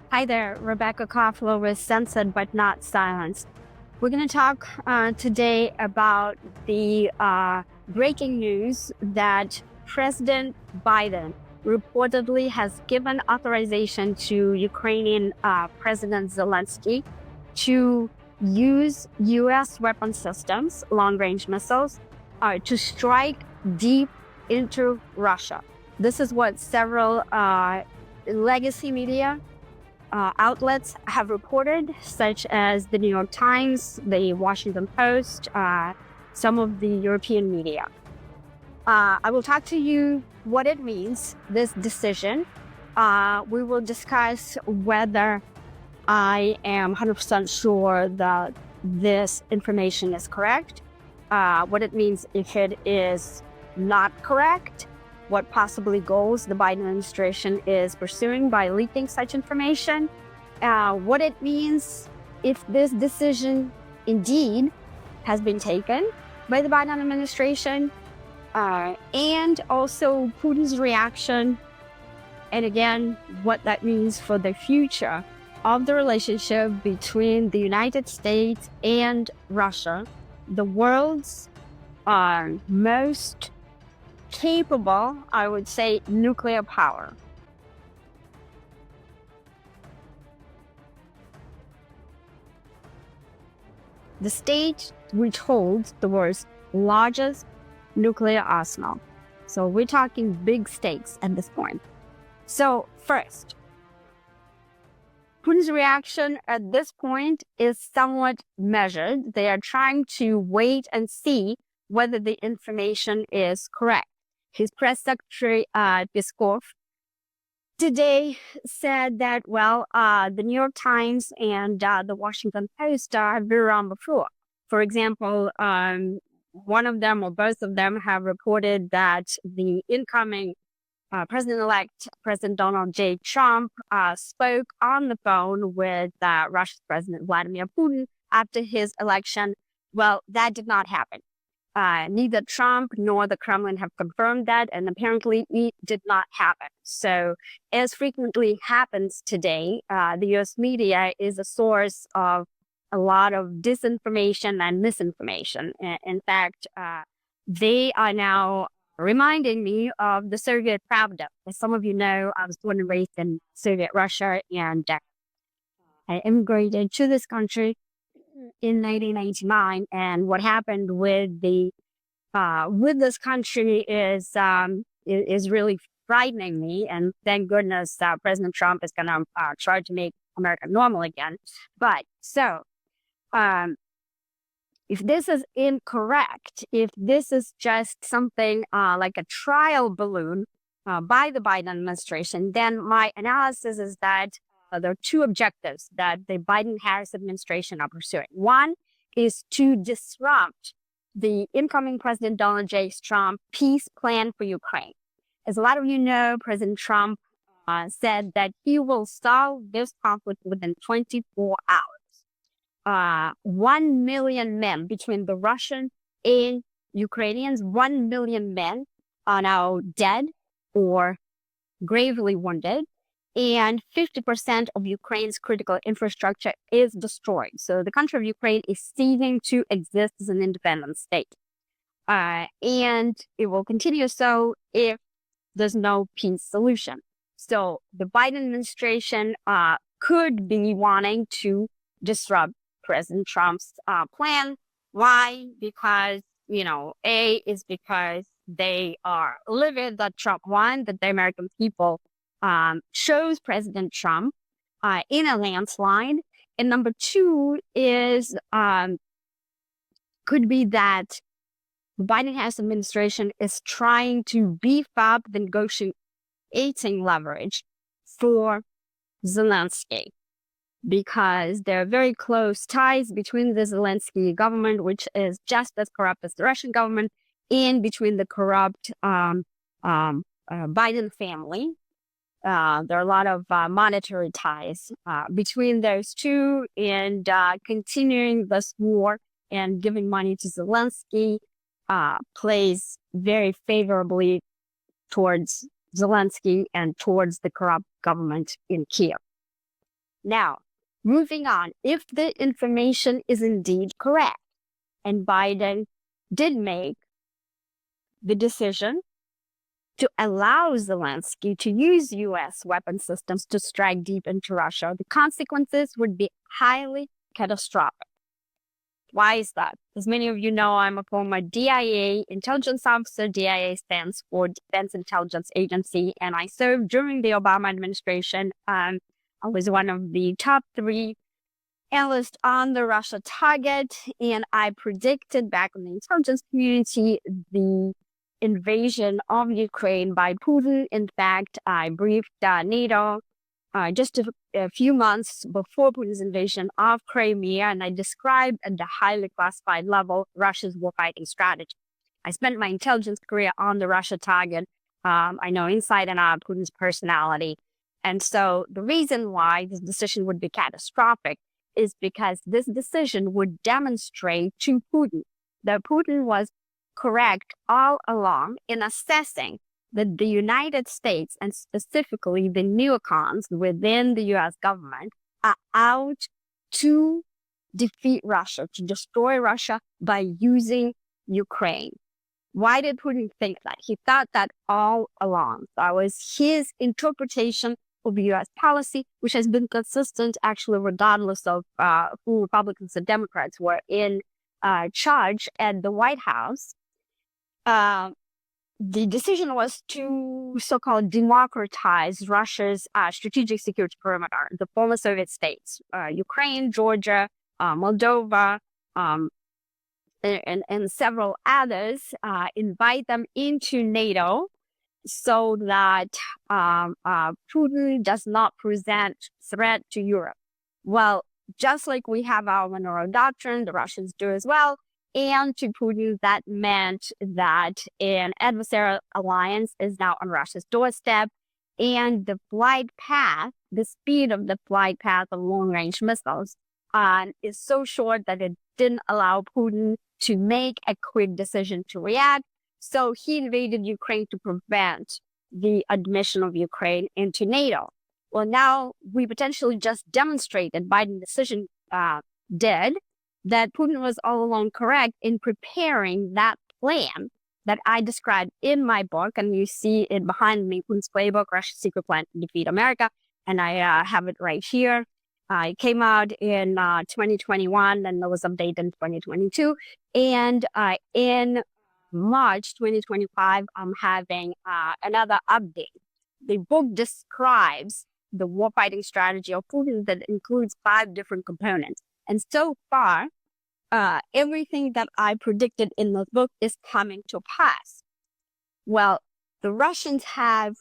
Hi there, Rebecca Koffler with Censored But Not Silenced. We're going to talk today about the breaking news that President Biden reportedly has given authorization to Ukrainian President Zelensky to use U.S. weapon systems, long-range missiles, to strike deep into Russia. This is what several legacy media outlets have reported, such as the New York Times, the Washington Post, some of the European media. I will talk to you what it means, this decision. We will discuss whether I am 100% sure that this information is correct, what it means if it is not correct, what possibly goals the Biden administration is pursuing by leaking such information, what it means if this decision indeed has been taken by the Biden administration, and also Putin's reaction, and again, what that means for the future of the relationship between the United States and Russia, the world's most capable, I would say, nuclear power. The state which holds the world's largest nuclear arsenal. So we're talking big stakes at this point. So first, Putin's reaction at this point is somewhat measured. They are trying to wait and see whether the information is correct. His press secretary, Peskov, today said that, the New York Times and the Washington Post have been wrong before. For example, one of them or both of them have reported that the incoming President-elect President Donald J. Trump spoke on the phone with Russia's President Vladimir Putin after his election. Well, that did not happen. Neither Trump nor the Kremlin have confirmed that, and apparently it did not happen. So, as frequently happens today, the U.S. media is a source of a lot of disinformation and misinformation. In fact, they are now reminding me of the Soviet Pravda. As some of you know, I was born and raised in Soviet Russia, and I immigrated to this country in 1999. And what happened with this country is really frightening me. And thank goodness President Trump is going to try to make America normal again. But so, if this is incorrect, if this is just something like a trial balloon by the Biden administration, then my analysis is that there are two objectives that the Biden-Harris administration are pursuing. One is to disrupt the incoming President Donald J. Trump peace plan for Ukraine. As a lot of you know, President Trump said that he will solve this conflict within 24 hours. 1 million men between the Russian and Ukrainians, 1 million men are now dead or gravely wounded, and 50% of Ukraine's critical infrastructure is destroyed. So the country of Ukraine is ceasing to exist as an independent state. And it will continue so if there's no peace solution. So the Biden administration could be wanting to disrupt President Trump's plan. Why? Because, A is because they are livid that Trump won, that the American people chose President Trump in a landslide. And number two is could be that the Biden-Harris administration is trying to beef up the negotiating leverage for Zelensky, because there are very close ties between the Zelensky government, which is just as corrupt as the Russian government, and between the corrupt Biden family. There are a lot of monetary ties between those two, and continuing this war and giving money to Zelensky plays very favorably towards Zelensky and towards the corrupt government in Kiev. Now, moving on, if the information is indeed correct, and Biden did make the decision to allow Zelensky to use U.S. weapon systems to strike deep into Russia, the consequences would be highly catastrophic. Why is that? As many of you know, I'm a former DIA intelligence officer. DIA stands for Defense Intelligence Agency, and I served during the Obama administration. I was one of the top 3 analysts on the Russia target, and I predicted back in the intelligence community the invasion of Ukraine by Putin. In fact, I briefed NATO just a few months before Putin's invasion of Crimea, and I described at the highly classified level Russia's warfighting strategy. I spent my intelligence career on the Russia target. I know inside and out Putin's personality. And so the reason why this decision would be catastrophic is because this decision would demonstrate to Putin that Putin was correct all along in assessing that the United States, and specifically the neocons within the U.S. government, are out to defeat Russia, to destroy Russia by using Ukraine. Why did Putin think that? He thought that all along. That was his interpretation of U.S. policy, which has been consistent, actually, regardless of who Republicans and Democrats were in charge at the White House. The decision was to so-called democratize Russia's strategic security perimeter, the former Soviet states, Ukraine, Georgia, Moldova, and several others, invite them into NATO so that Putin does not present threat to Europe. Well, just like we have our Monroe Doctrine, the Russians do as well. And to Putin, that meant that an adversarial alliance is now on Russia's doorstep. And the flight path, the speed of the flight path of long-range missiles is so short that it didn't allow Putin to make a quick decision to react. So he invaded Ukraine to prevent the admission of Ukraine into NATO. Well, now we potentially just demonstrated Biden's decision did that Putin was all along correct in preparing that plan that I described in my book. And you see it behind me, Putin's Playbook, Russia's Secret Plan to Defeat America. And I have it right here. It came out in 2021 and it was updated in 2022. And in March 2025, I'm having another update. The book describes the warfighting strategy of Putin that includes 5 different components. And so far, everything that I predicted in the book is coming to pass. Well, the Russians have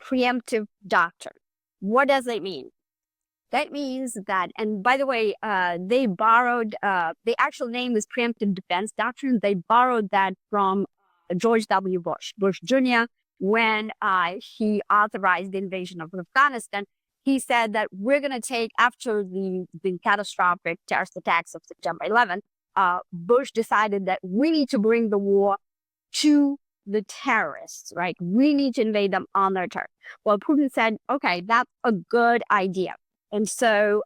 preemptive doctrine. What does it mean? That means that, and by the way, they borrowed, the actual name is preemptive defense doctrine. They borrowed that from George W. Bush Jr., when he authorized the invasion of Afghanistan. He said that we're going to take, after the catastrophic terrorist attacks of September 11th, Bush decided that we need to bring the war to the terrorists, right? We need to invade them on their turf. Well, Putin said, okay, that's a good idea. And so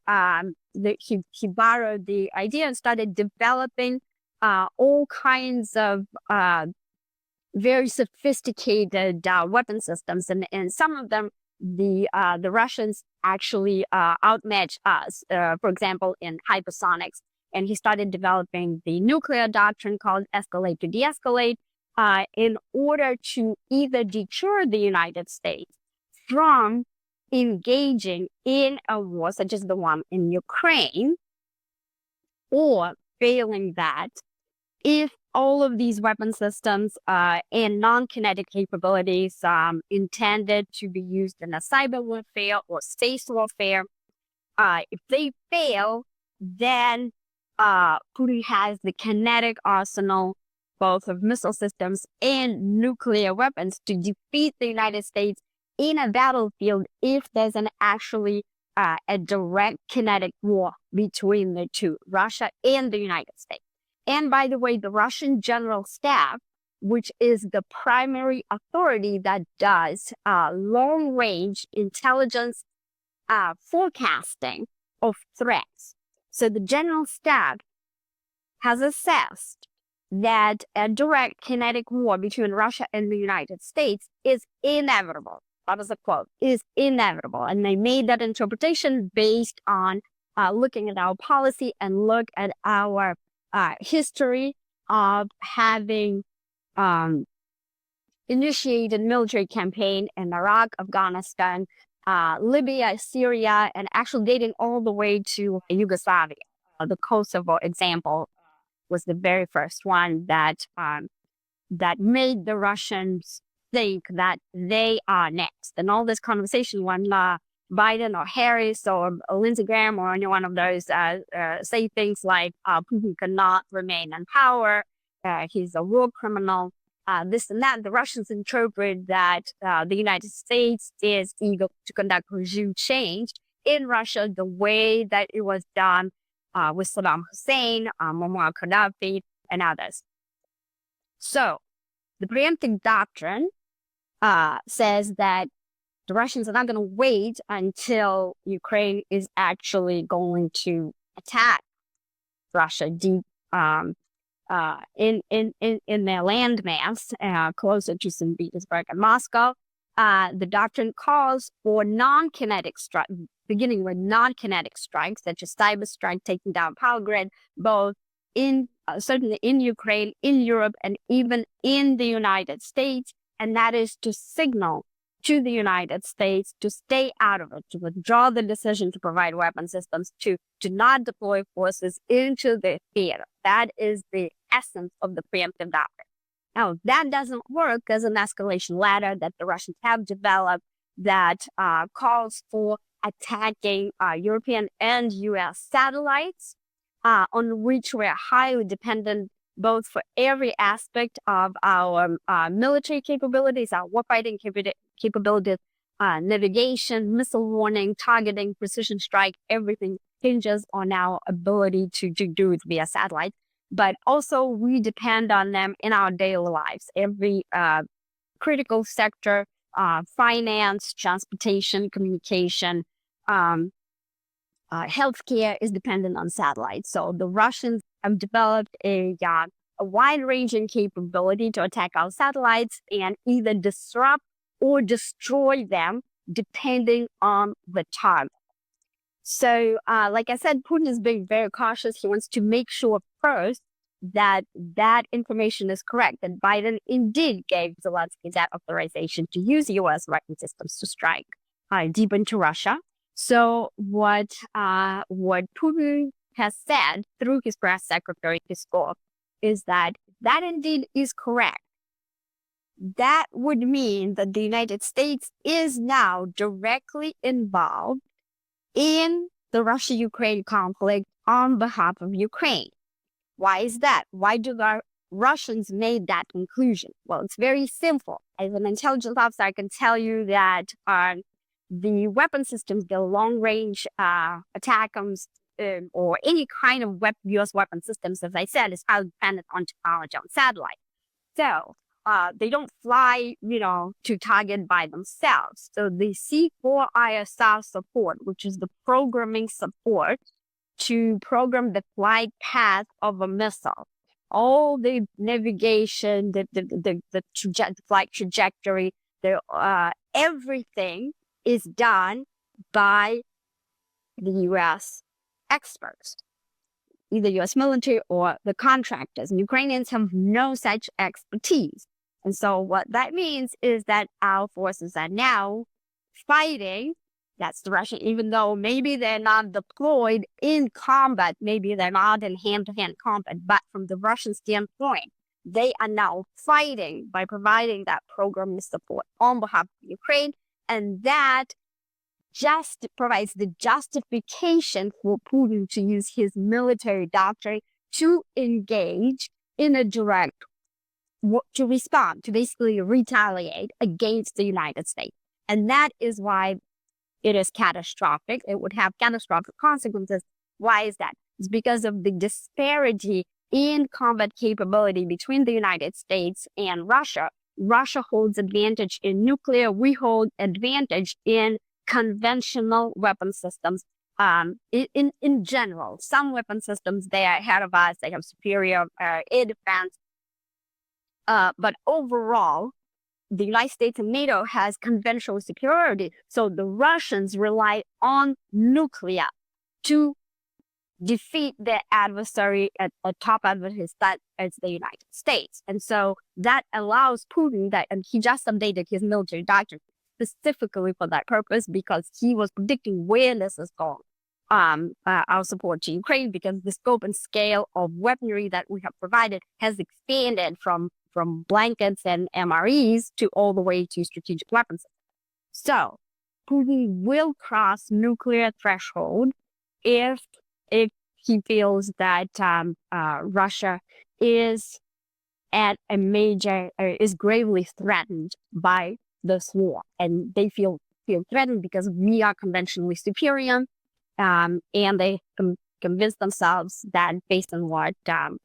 he borrowed the idea and started developing all kinds of very sophisticated weapon systems. And some of them, the Russians actually outmatched us, for example, in hypersonics. And he started developing the nuclear doctrine called escalate to de-escalate in order to either deter the United States from engaging in a war such as the one in Ukraine, or failing that, if all of these weapon systems and non-kinetic capabilities intended to be used in a cyber warfare or space warfare, if they fail, then Putin has the kinetic arsenal, both of missile systems and nuclear weapons, to defeat the United States in a battlefield if there's an actually a direct kinetic war between the two, Russia and the United States. And by the way, the Russian General Staff, which is the primary authority that does long-range intelligence forecasting of threats. So the general staff has assessed that a direct kinetic war between Russia and the United States is inevitable. That is a quote, is inevitable. And they made that interpretation based on looking at our policy and look at our history of having initiated military campaign in Iraq, Afghanistan, Libya, Syria, and actually dating all the way to Yugoslavia. The Kosovo example was the very first one that made the Russians think that they are next. And all this conversation when Biden or Harris or Lindsey Graham or any one of those say things like Putin cannot remain in power, he's a war criminal, this and that, the Russians interpret that the United States is eager to conduct regime change in Russia the way that it was done with Saddam Hussein, Muammar Gaddafi, and others. So the preemptive doctrine says that the Russians are not going to wait until Ukraine is actually going to attack Russia deep in their landmass, closer to St. Petersburg and Moscow. The doctrine calls for non-kinetic strikes, beginning with non-kinetic strikes, such as cyber strike, taking down power grid, both in certainly in Ukraine, in Europe, and even in the United States. And that is to signal to the United States to stay out of it, to withdraw the decision to provide weapon systems, to not deploy forces into the theater. That is the essence of the preemptive doctrine. Now, that doesn't work as an escalation ladder that the Russians have developed that calls for attacking European and U.S. satellites, on which we're highly dependent both for every aspect of our military capabilities, our warfighting capabilities, navigation, missile warning, targeting, precision strike, everything hinges on our ability to do it via satellite. But also we depend on them in our daily lives. Every critical sector, finance, transportation, communication, healthcare is dependent on satellites. So the Russians have developed a wide-ranging capability to attack our satellites and either disrupt or destroy them depending on the target. So, like I said, Putin is being very cautious. He wants to make sure first that that information is correct, that Biden indeed gave Zelensky that authorization to use U.S. weapon systems to strike deep into Russia. So what Putin has said through his press secretary, Peskov, is that indeed is correct. That would mean that the United States is now directly involved in the Russia-Ukraine conflict on behalf of Ukraine. Why is that? Why do the Russians made that conclusion? Well, it's very simple. As an intelligence officer, I can tell you that the weapon systems, the long-range ATACMS, or any kind of U.S. weapon systems, as I said, is highly dependent on technology on satellite. So they don't fly, to target by themselves. So the C4ISR support, which is the programming support to program the flight path of a missile, all the navigation, the flight trajectory, everything is done by the U.S. experts, either U.S. military or the contractors. And Ukrainians have no such expertise. And so what that means is that our forces are now fighting. That's the Russian, even though maybe they're not deployed in combat, maybe they're not in hand-to-hand combat, but from the Russian standpoint, they are now fighting by providing that programming support on behalf of Ukraine. And that just provides the justification for Putin to use his military doctrine to engage in a direct, to respond, to basically retaliate against the United States. And that is why it is catastrophic. It would have catastrophic consequences. Why is that? It's because of the disparity in combat capability between the United States and Russia. Russia holds advantage in nuclear. We hold advantage in conventional weapon systems. In general, some weapon systems, they are ahead of us. They have superior air defense. But overall, the United States and NATO has conventional superiority. So the Russians rely on nuclear to defeat their adversary, a top adversary that is the United States. And so that allows Putin that, and he just updated his military doctrine specifically for that purpose, because he was predicting where this is going. Our support to Ukraine, because the scope and scale of weaponry that we have provided has expanded from blankets and MREs to all the way to strategic weapons. So Putin will cross nuclear threshold if he feels that Russia is at a major, is gravely threatened by this war, and they feel threatened because we are conventionally superior, and they convince themselves that based on what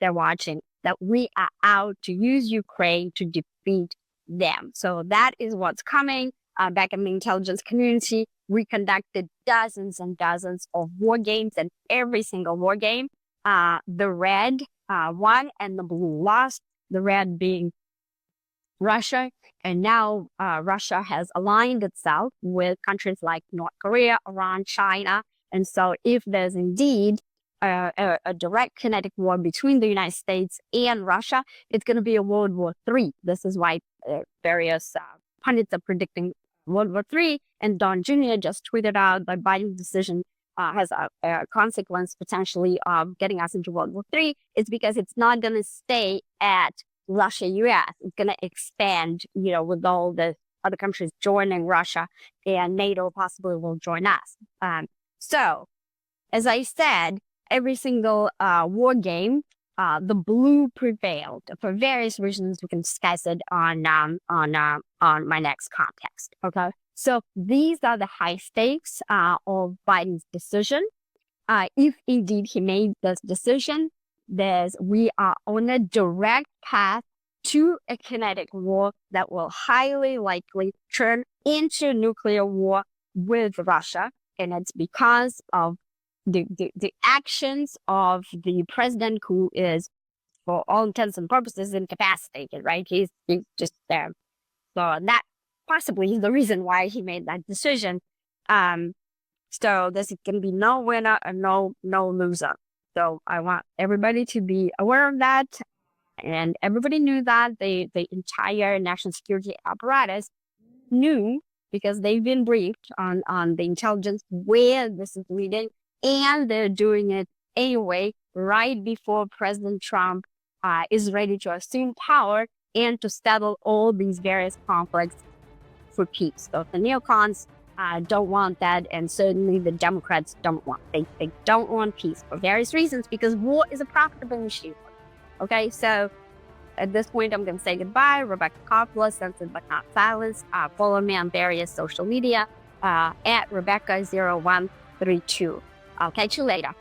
they're watching, that we are out to use Ukraine to defeat them. So that is what's coming. Back in the intelligence community, we conducted dozens and dozens of war games, and every single war game, the red won and the blue lost, the red being Russia. And now Russia has aligned itself with countries like North Korea, Iran, China. And so if there's indeed a direct kinetic war between the United States and Russia, it's going to be a World War III. This is why various pundits are predicting World War III. And Don Jr. just tweeted out that Biden's decision has a consequence potentially of getting us into World War III. It's because it's not going to stay at Russia-US. It's going to expand, with all the other countries joining Russia, and NATO possibly will join us. So, as I said, every single war game, the blue prevailed for various reasons. We can discuss it on my next context. Okay, so these are the high stakes of Biden's decision. If indeed he made this decision, we are on a direct path to a kinetic war that will highly likely turn into nuclear war with Russia, and it's because of the actions of the president, who is, for all intents and purposes, incapacitated, right? He's just there. So that possibly is the reason why he made that decision. So there's going to be no winner and no loser. So I want everybody to be aware of that. And everybody knew that. The entire national security apparatus knew, because they've been briefed on the intelligence where this is leading. And they're doing it anyway, right before President Trump is ready to assume power and to settle all these various conflicts for peace. So the neocons don't want that, and certainly the Democrats don't want. They don't want peace for various reasons, because war is a profitable machine. Okay, so at this point, I'm going to say goodbye. Rebecca Coppola, censored but not silenced. Follow me on various social media at Rebecca0132. I'll catch you later.